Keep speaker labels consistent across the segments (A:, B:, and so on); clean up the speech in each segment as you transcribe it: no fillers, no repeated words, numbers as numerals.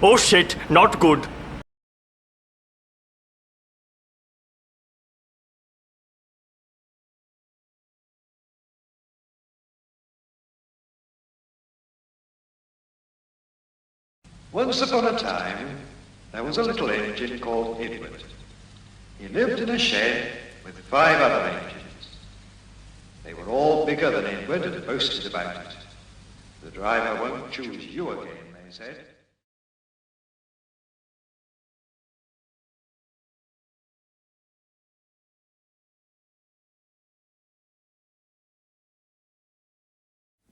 A: Oh shit, not good.
B: Once upon a time, there was a little engine called Edward. He lived in a shed with 5 other engines. They were all bigger than Edward and boasted about it. The driver won't choose you again, they said.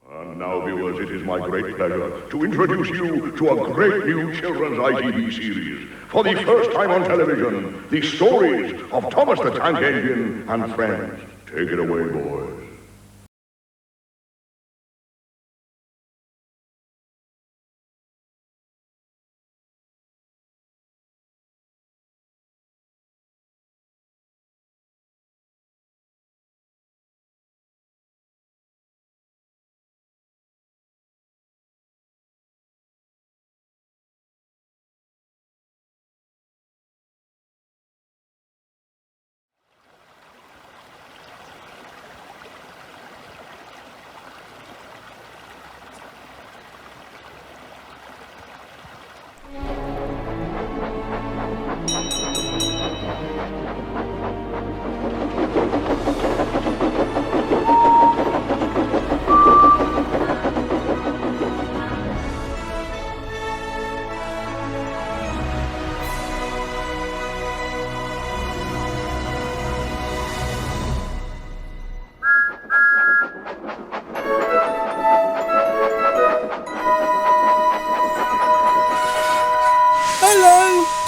C: And now, viewers, it is my great pleasure to introduce you to a great new children's ITV series. For the first time on television, the stories of Thomas the Tank Engine and friends. Take it away, boys.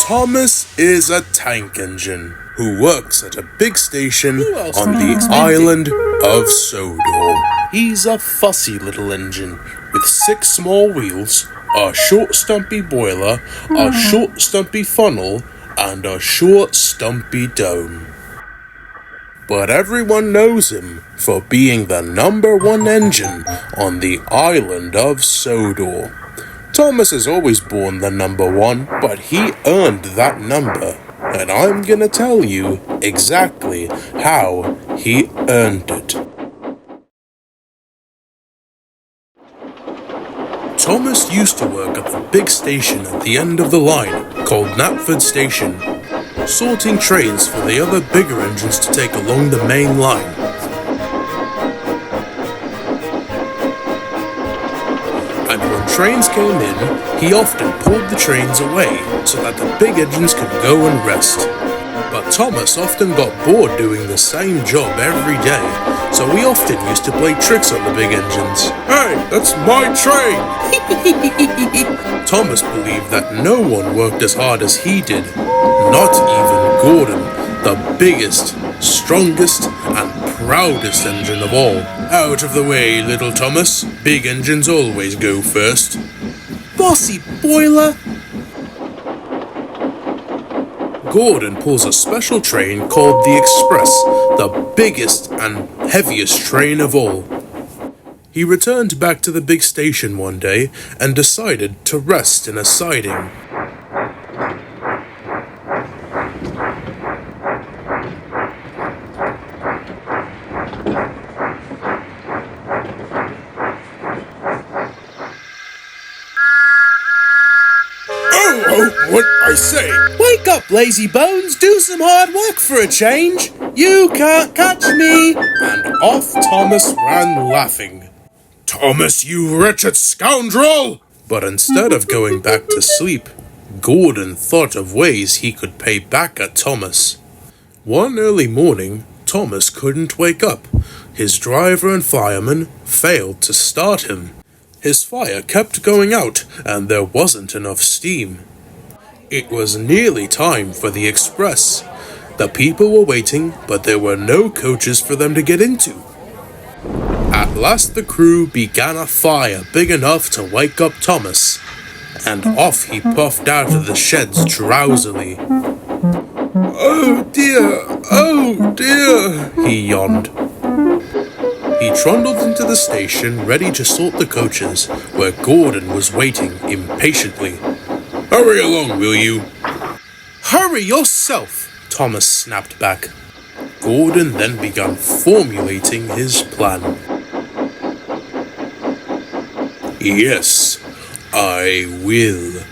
D: Thomas is a tank engine who works at a big station on the island of Sodor. He's a fussy little engine with 6 small wheels, a short stumpy boiler, a short stumpy funnel, and a short stumpy dome. But everyone knows him for being the #1 engine on the island of Sodor. Thomas has always borne the #1, but he earned that number, and I'm gonna tell you exactly how he earned it. Thomas used to work at the big station at the end of the line, called Knapford Station, sorting trains for the other bigger engines to take along the main line. And when trains came in, he often pulled the trains away so that the big engines could go and rest. But Thomas often got bored doing the same job every day, so he often used to play tricks on the big engines. Hey, that's my train! Thomas believed that no one worked as hard as he did, not even Gordon, the biggest, strongest, and proudest engine of all. Out of the way, little Thomas. Big engines always go first. Bossy boiler! Gordon pulls a special train called the Express, the biggest and heaviest train of all. He returned back to the big station one day and decided to rest in a siding. What I say? Wake up, lazy bones, do some hard work for a change. You can't catch me. And off Thomas ran laughing. Thomas, you wretched scoundrel! But instead of going back to sleep, Gordon thought of ways he could pay back at Thomas. One early morning, Thomas couldn't wake up. His driver and fireman failed to start him. His fire kept going out, and there wasn't enough steam. It was nearly time for the express. The people were waiting, but there were no coaches for them to get into. At last the crew began a fire big enough to wake up Thomas, and off he puffed out of the sheds drowsily. Oh dear, he yawned. He trundled into the station ready to sort the coaches, where Gordon was waiting impatiently. Hurry along, will you? Hurry yourself, Thomas snapped back. Gordon then began formulating his plan. Yes, I will.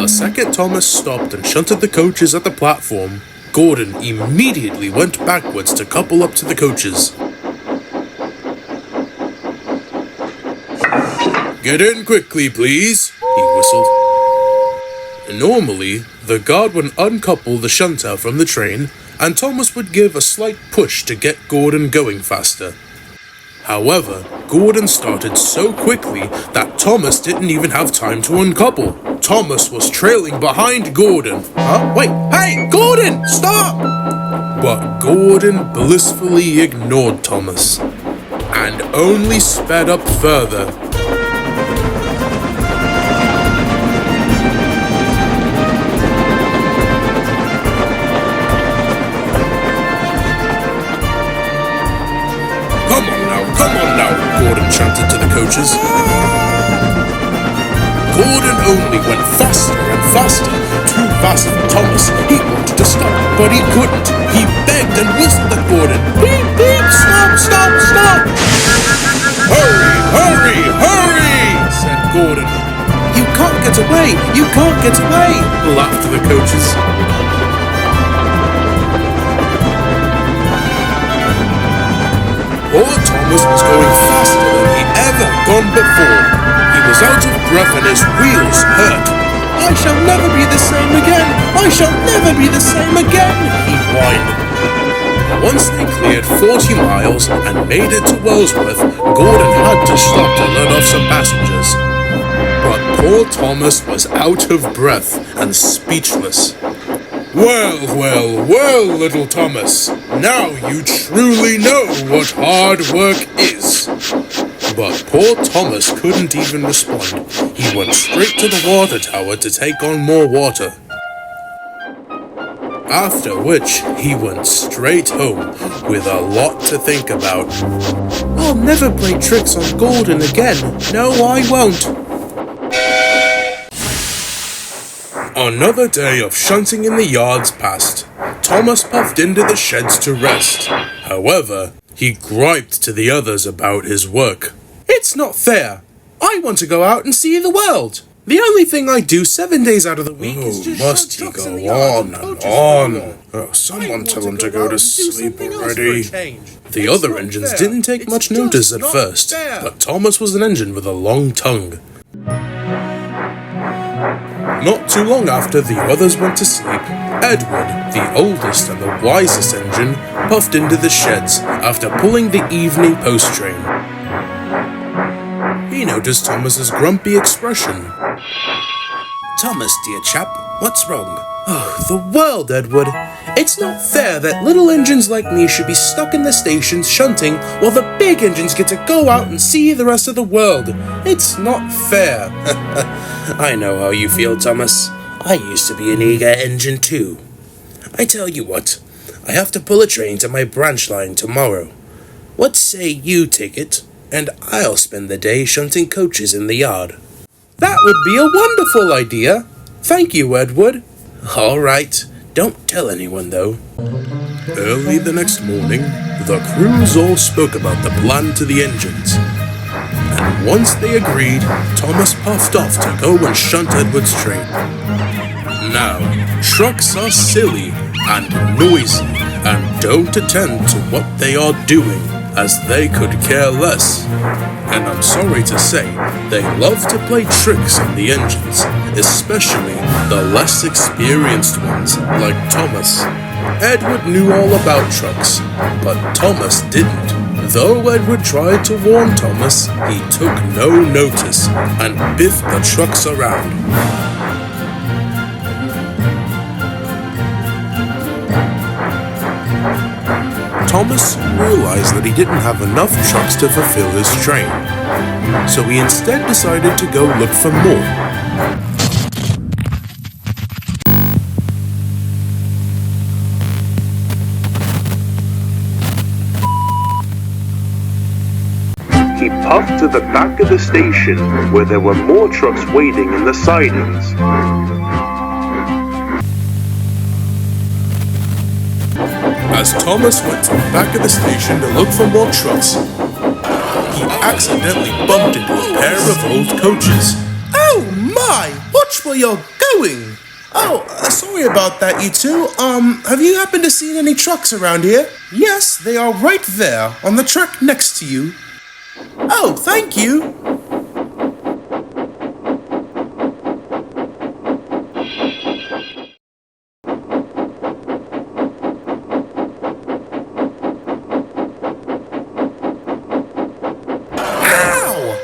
D: The second Thomas stopped and shunted the coaches at the platform, Gordon immediately went backwards to couple up to the coaches. Get in quickly, please, he whistled. Normally, the guard would uncouple the shunter from the train, and Thomas would give a slight push to get Gordon going faster. However, Gordon started so quickly that Thomas didn't even have time to uncouple. Thomas was trailing behind Gordon. Wait, hey, Gordon, stop! But Gordon blissfully ignored Thomas, and only sped up further. Come on now, Gordon chanted to the coaches. Gordon only went faster and faster, too fast for Thomas. He wanted to stop, but he couldn't. He begged and whistled at Gordon. Beep, beep, stop, stop, stop! Hurry, hurry, hurry, said Gordon. You can't get away, you can't get away, laughed the coaches. Poor Thomas was going faster than he ever gone before. He was out of breath and his wheels hurt. I shall never be the same again! I shall never be the same again! He whined. Once they cleared 40 miles and made it to Wellsworth, Gordon had to stop to let off some passengers. But poor Thomas was out of breath and speechless. Well, little Thomas, now you truly know what hard work is. But poor Thomas couldn't even respond. He went straight to the water tower to take on more water. After which, he went straight home with a lot to think about. I'll never play tricks on Gordon again. No, I won't. Another day of shunting in the yards passed. Thomas puffed into the sheds to rest. However, he griped to the others about his work. It's not fair. I want to go out and see the world. The only thing I do 7 days out of the week is just
C: must he go on and on? Oh, someone tell him to go to sleep already.
D: The other engines didn't take much notice at first, but Thomas was an engine with a long tongue. Not too long after the others went to sleep, Edward, the oldest and the wisest engine, puffed into the sheds after pulling the evening post train. He noticed Thomas's grumpy expression. Thomas, dear chap, what's wrong? Oh, the world, Edward. It's not fair that little engines like me should be stuck in the stations shunting while the big engines get to go out and see the rest of the world. It's not fair. I know how you feel, Thomas. I used to be an eager engine too. I tell you what, I have to pull a train to my branch line tomorrow. What say you take it, and I'll spend the day shunting coaches in the yard? That would be a wonderful idea. Thank you, Edward. All right. Don't tell anyone, though. Early the next morning, the crews all spoke about the plan to the engines. And once they agreed, Thomas puffed off to go and shunt Edward's train. Now, trucks are silly and noisy and don't attend to what they are doing, as they could care less. And I'm sorry to say, they love to play tricks on the engines, especially the less experienced ones, like Thomas. Edward knew all about trucks, but Thomas didn't. Though Edward tried to warn Thomas, he took no notice and biffed the trucks around. Thomas realized that he didn't have enough trucks to fulfill his train, so he instead decided to go look for more.
A: Keep off to the back of the station where there were more trucks waiting in the sidings.
D: As Thomas went to the back of the station to look for more trucks, he accidentally bumped into a pair of old coaches. Oh my! Watch where you're going! Oh, sorry about that, you two. Have you happened to see any trucks around here? Yes, they are right there, on the track next to you. Oh, thank you. Ow!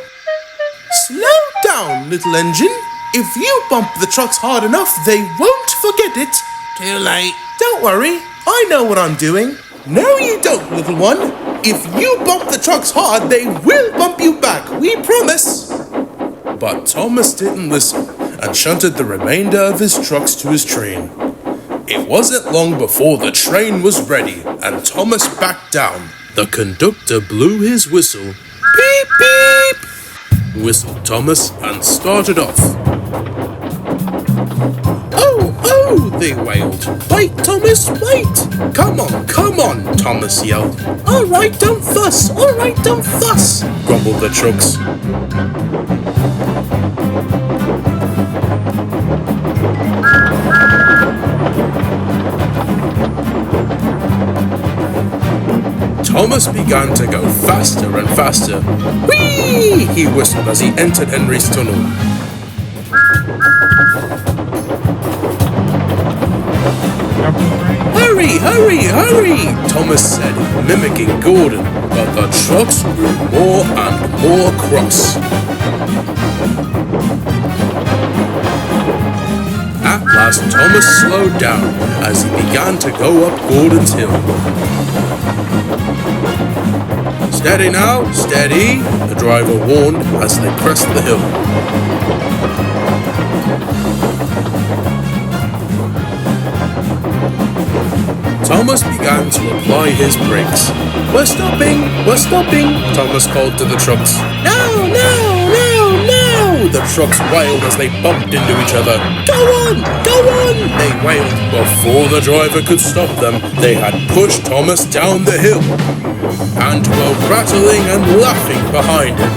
D: Slow down, little engine. If you bump the trucks hard enough, they won't forget it. Too late. Don't worry, I know what I'm doing. No, you don't, little one. If you bump the trucks hard, they will bump you back, we promise. But Thomas didn't listen and shunted the remainder of his trucks to his train. It wasn't long before the train was ready and Thomas backed down. The conductor blew his whistle. Beep, beep! Whistled Thomas and started off. Oh, they wailed. Wait, Thomas, wait! Come on, Thomas yelled. All right, don't fuss, grumbled the trucks. Thomas began to go faster and faster. Whee! He whistled as he entered Henry's tunnel. Hurry! Thomas said, mimicking Gordon, but the trucks grew more and more cross. At last, Thomas slowed down as he began to go up Gordon's hill. Steady now, steady, the driver warned as they pressed the hill. Thomas began to apply his brakes. We're stopping, Thomas called to the trucks. No! The trucks wailed as they bumped into each other. Go on! They wailed. Before the driver could stop them, they had pushed Thomas down the hill and were rattling and laughing behind him.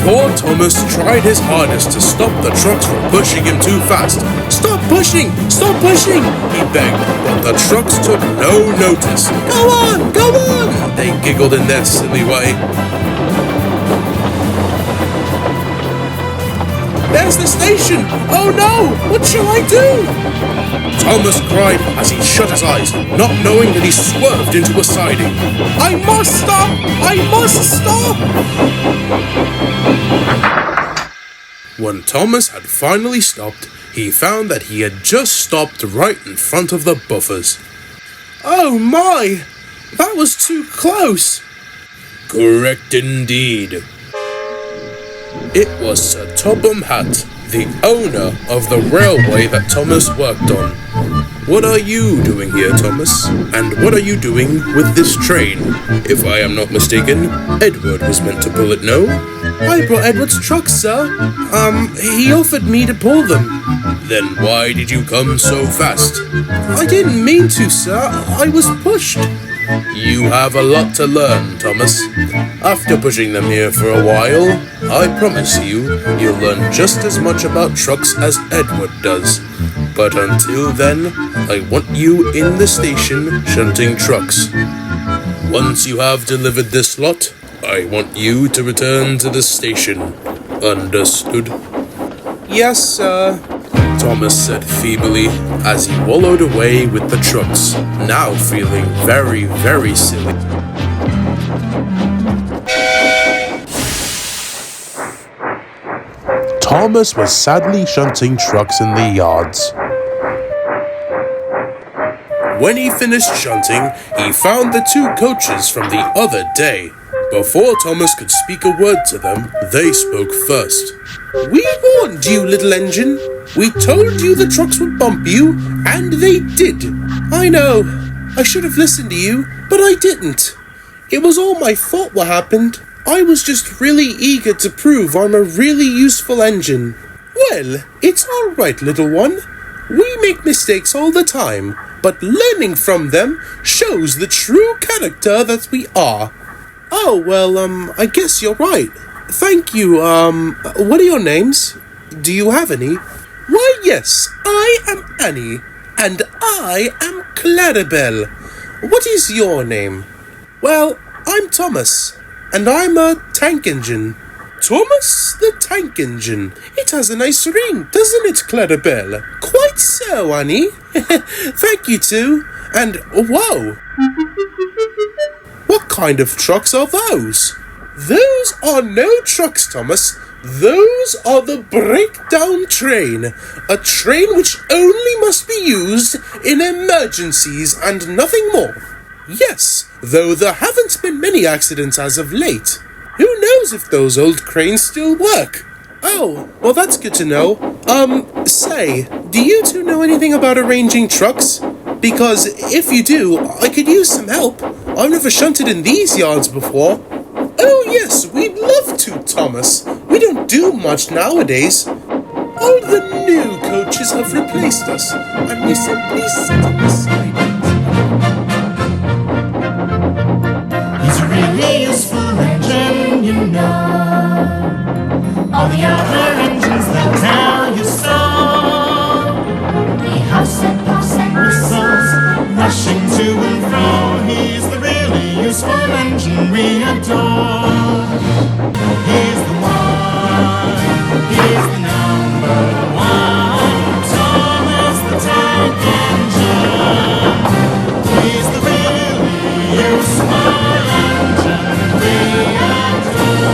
D: Poor Thomas tried his hardest to stop the trucks from pushing him too fast. Stop pushing, he begged, but the trucks took no notice. Go on, they giggled in their silly way. There's the station! Oh no, what shall I do? Thomas cried as he shut his eyes, not knowing that he swerved into a siding. I must stop! When Thomas had finally stopped, he found that he had just stopped right in front of the buffers. Oh my! That was too close! Correct indeed. It was Sir Topham Hatt, the owner of the railway that Thomas worked on. What are you doing here, Thomas? And what are you doing with this train? If I am not mistaken, Edward was meant to pull it, no? I brought Edward's truck, sir. He offered me to pull them. Then why did you come so fast? I didn't mean to, sir. I was pushed. You have a lot to learn, Thomas. After pushing them here for a while, I promise you'll learn just as much about trucks as Edward does. But until then, I want you in the station shunting trucks. Once you have delivered this lot, I want you to return to the station. Understood? Yes, sir, Thomas said feebly as he wallowed away with the trucks, now feeling very, very silly. Thomas was sadly shunting trucks in the yards. When he finished shunting, he found the two coaches from the other day. Before Thomas could speak a word to them, they spoke first. We warned you, little engine. We told you the trucks would bump you, and they did. I know. I should have listened to you, but I didn't. It was all my fault what happened. I was just really eager to prove I'm a really useful engine. Well, it's alright, little one. We make mistakes all the time, but learning from them shows the true character that we are. Oh, well, I guess you're right. Thank you, what are your names? Do you have any? Why, yes, I am Annie, and I am Clarabel. What is your name? Well, I'm Thomas, and I'm a tank engine. Thomas the Tank Engine. It has a nice ring, doesn't it, Clarabel? Quite so, Annie. Thank you, too. And, whoa! What kind of trucks are those? Those are no trucks, Thomas. Those are the breakdown train. A train which only must be used in emergencies and nothing more. Yes, though there haven't been many accidents as of late. Who knows if those old cranes still work? Oh, well that's good to know. Say, do you two know anything about arranging trucks? Because if you do, I could use some help. I've never shunted in these yards before. Oh yes, we'd love to, Thomas. We don't do much nowadays. All the new coaches have replaced us, and we simply sit beside it.
E: He's a really useful engine, you know. All the other engines, they'll tell you so. He huffs and puffs and whistles, rushing to and fro. He's the really useful engine we adore. He's the one, he's the number one. Thomas the Tank Engine. He's the really useful engine we adore.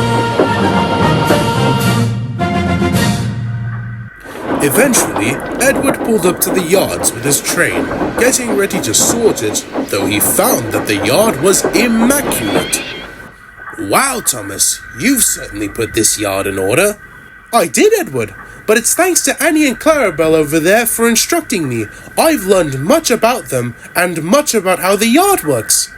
D: Eventually, Edward pulled up to the yards with his train, getting ready to sort it, though he found that the yard was immaculate. Wow, Thomas, you've certainly put this yard in order. I did, Edward, but it's thanks to Annie and Clarabel over there for instructing me. I've learned much about them, and much about how the yard works.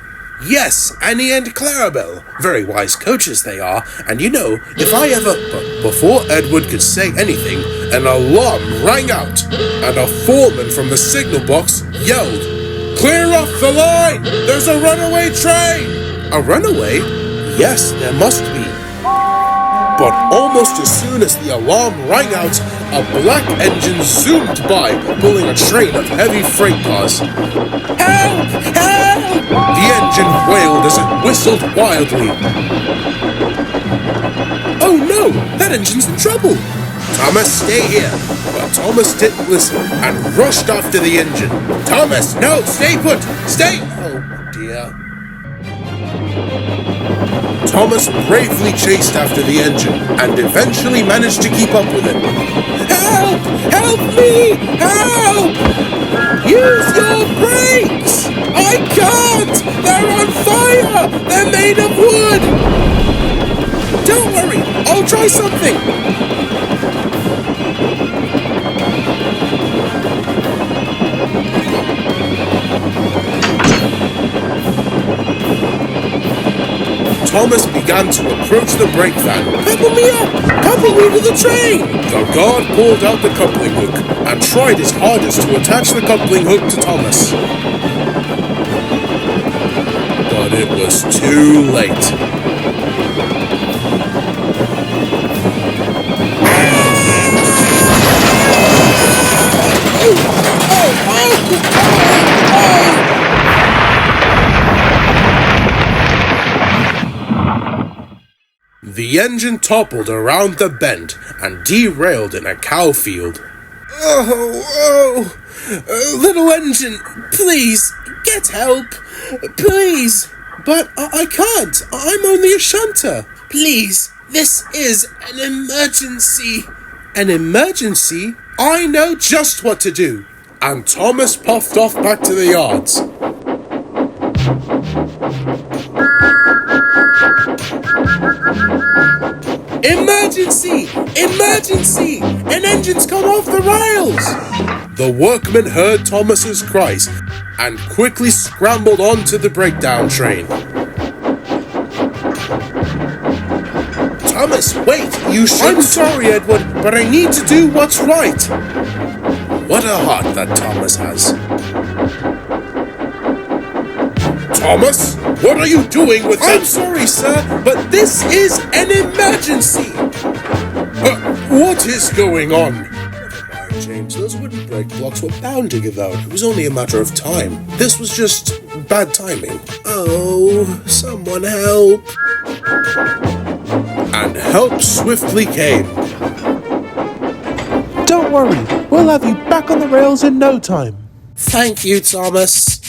D: Yes, Annie and Clarabel. Very wise coaches they are, and you know, if I ever... But before Edward could say anything, an alarm rang out, and a foreman from the signal box yelled, "Clear off the line! There's a runaway train!" A runaway? Yes, there must be. But almost as soon as the alarm rang out, a black engine zoomed by, pulling a train of heavy freight cars. Help! Help! The engine wailed as it whistled wildly. Oh no! That engine's in trouble! Thomas, stay here! But Thomas didn't listen and rushed after the engine. Thomas, no! Stay put! Stay! Oh dear. Thomas bravely chased after the engine and eventually managed to keep up with it. Help! Help me! Help! Use your brakes! I can't! They're on fire! They're made of wood! Don't worry! I'll try something! Thomas began to approach the brake van. Couple me up! Couple me to the train! The guard pulled out the coupling hook and tried his hardest to attach the coupling hook to Thomas. But it was too late. The engine toppled around the bend and derailed in a cow field. Oh, little engine, please, get help, please. But I can't, I'm only a shunter. Please, this is an emergency. An emergency? I know just what to do. And Thomas puffed off back to the yards. Emergency! Emergency! An engine's come off the rails! The workmen heard Thomas's cries and quickly scrambled onto the breakdown train. Wait, you should... I'm sorry, Edward, but I need to do what's right. What a heart that Thomas has. Thomas, what are you doing with that? I'm sorry, sir, but this is an emergency. What is going on? James, those wooden break blocks were bound to give out. It was only a matter of time. This was just bad timing. Oh, someone help. And help swiftly came.
F: Don't worry, we'll have you back on the rails in no time.
D: Thank you, Thomas.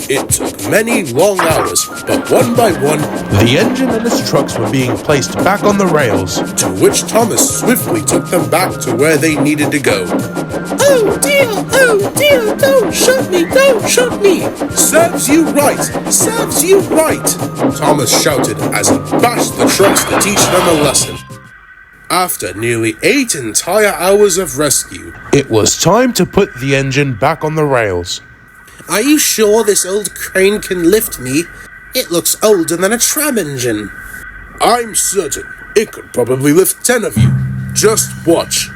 D: It took many long hours, but one by one,
F: The engine and its trucks were being placed back on the rails.
D: to which Thomas swiftly took them back to where they needed to go. Oh dear, don't shoot me. Serves you right. Thomas shouted as he bashed the trucks to teach them a lesson. After nearly 8 entire hours of rescue,
F: It was time to put the engine back on the rails.
D: are you sure this old crane can lift me? It looks older than a tram engine. I'm certain. It could probably lift 10 of you. Just watch.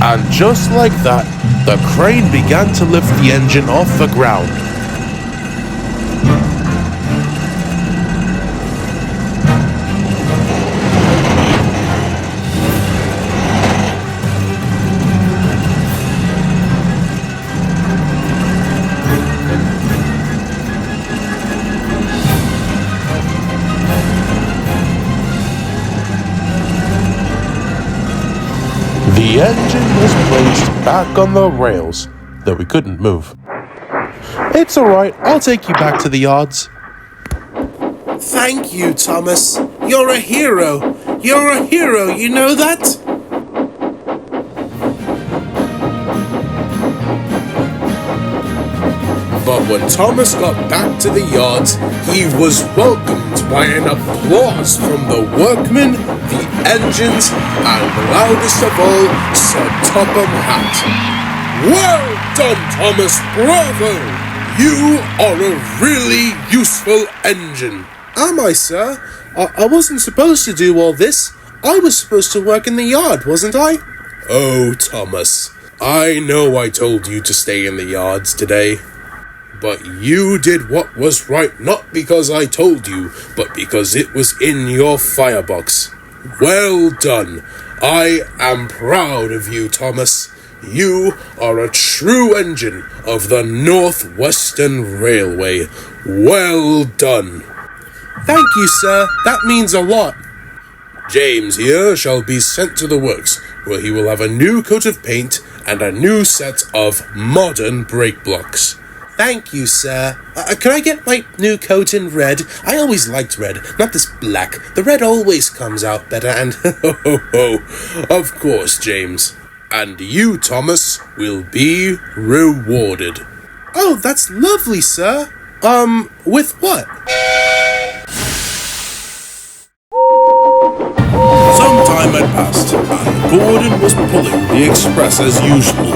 F: And just like that, the crane began to lift the engine off the ground. The engine was placed back on the rails, though we couldn't move. It's alright, I'll take you back to the yards.
D: Thank you, Thomas. You're a hero. You know that? But when Thomas got back to the yards, he was welcomed by an applause from the workmen, the engines, and loudest of all, Sir Topham Hatt. Well done, Thomas, bravo! You are a really useful engine. Am I, sir? I wasn't supposed to do all this. I was supposed to work in the yard, wasn't I? Oh, Thomas, I know I told you to stay in the yards today. But you did what was right not because I told you, but because it was in your firebox. Well done. I am proud of you, Thomas. You are a true engine of the Northwestern Railway. Well done. Thank you, sir. That means a lot. James here shall be sent to the works, where he will have a new coat of paint and a new set of modern brake blocks. Thank you, sir. Can I get my new coat in red? I always liked red, not this black. The red always comes out better and of course, James. And you, Thomas, will be rewarded. Oh, that's lovely, sir. With what? Some time had passed, and Gordon was pulling the express as usual.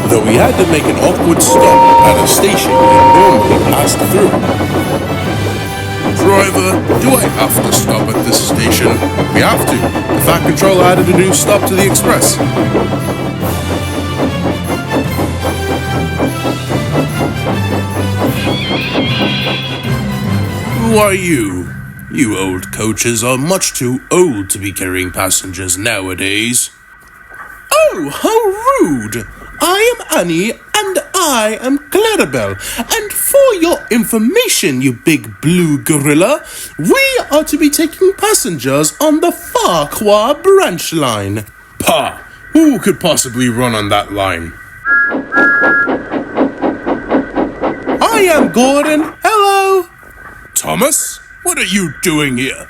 D: Though he had to make an awkward stop at a station he normally passed through. Driver, do I have to stop at this station? We have to. The Fat Controller added a new stop to the express. Who are you? You old coaches are much too old to be carrying passengers nowadays. Oh, how rude! I am Annie, and I am Clarabel, and for your information, you big blue gorilla, we are to be taking passengers on the Farquhar branch line. Pah! Who could possibly run on that line? I am Gordon. Hello! Thomas? What are you doing here?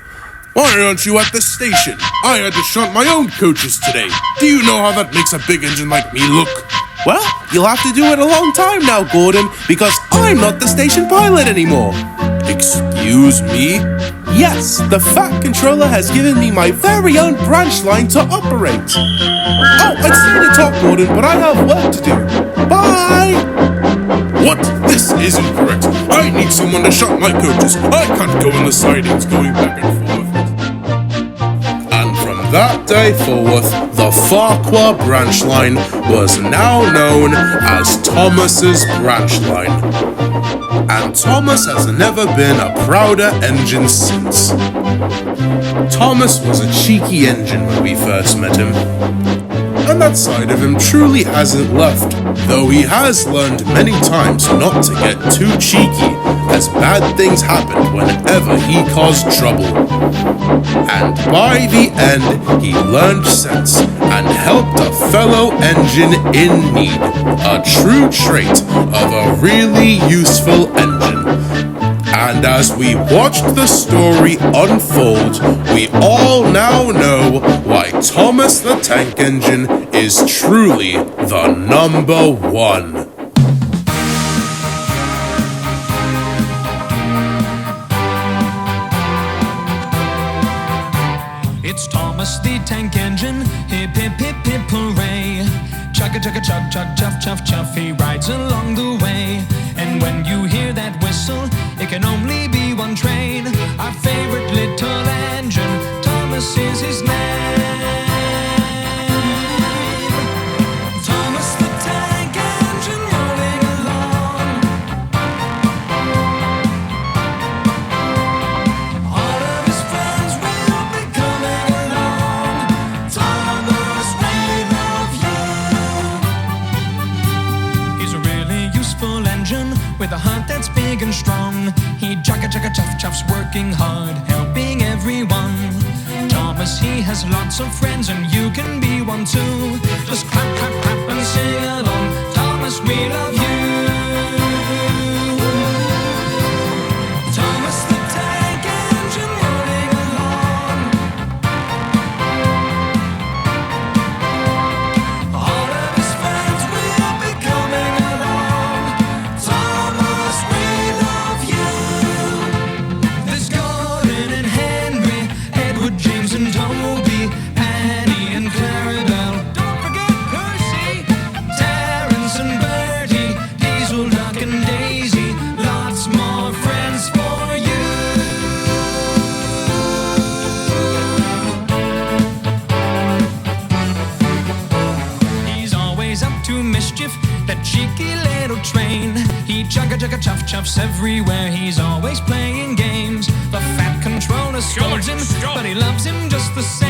D: Why aren't you at the station? I had to shunt my own coaches today. Do you know how that makes a big engine like me look? Well, you'll have to do it a long time now, Gordon, because I'm not the station pilot anymore. Excuse me? Yes, the Fat Controller has given me my very own branch line to operate. Oh, I'd say to talk, Gordon, but I have work to do. Bye! What? This is incorrect. I need someone to shunt my coaches. I can't go in the sidings going back and forth. that day forth, the Farquhar branch line was now known as Thomas's branch line. And Thomas has never been a prouder engine since. Thomas was a cheeky engine when we first met him, and that side of him truly hasn't left, though he has learned many times not to get too cheeky, as bad things happened whenever he caused trouble. And by the end, he learned sense and helped a fellow engine in need, a true trait of a really useful engine. And as we watched the story unfold, we all now know why Thomas the Tank Engine is truly the number one.
G: It's Thomas the Tank Engine, hip hip hip hip hooray. Chugga chugga chug chug chuff chuff chuff, he rides along the way. And when you hear that whistle, it can only be one train. Our favorite little engine, Thomas is his name. Thomas the Tank Engine rolling along. All of his friends will be coming along. Thomas, we love you. He's a really useful engine with a heart that's big and strong. He chugga chugga chuff chuffs, working hard, helping everyone. Thomas, he has lots of friends, and you can be one too. Just clap clap clap and sing along. Thomas, we love you. Thomas the Tank Engine rolling along. All of his friends will be coming along. Thomas, we love you. There's Gordon and Henry, Edward, James and Toby, Annie and Clarabel. Don't forget Percy, Terence and Bertie, Diesel, Duck and Daisy. Lots more friends for you. He's always up to mischief, that cheeky little train. He chugga chugga chuff chuffs everywhere, he's always playing games. The fat controller scolds him, but he loves him just the same.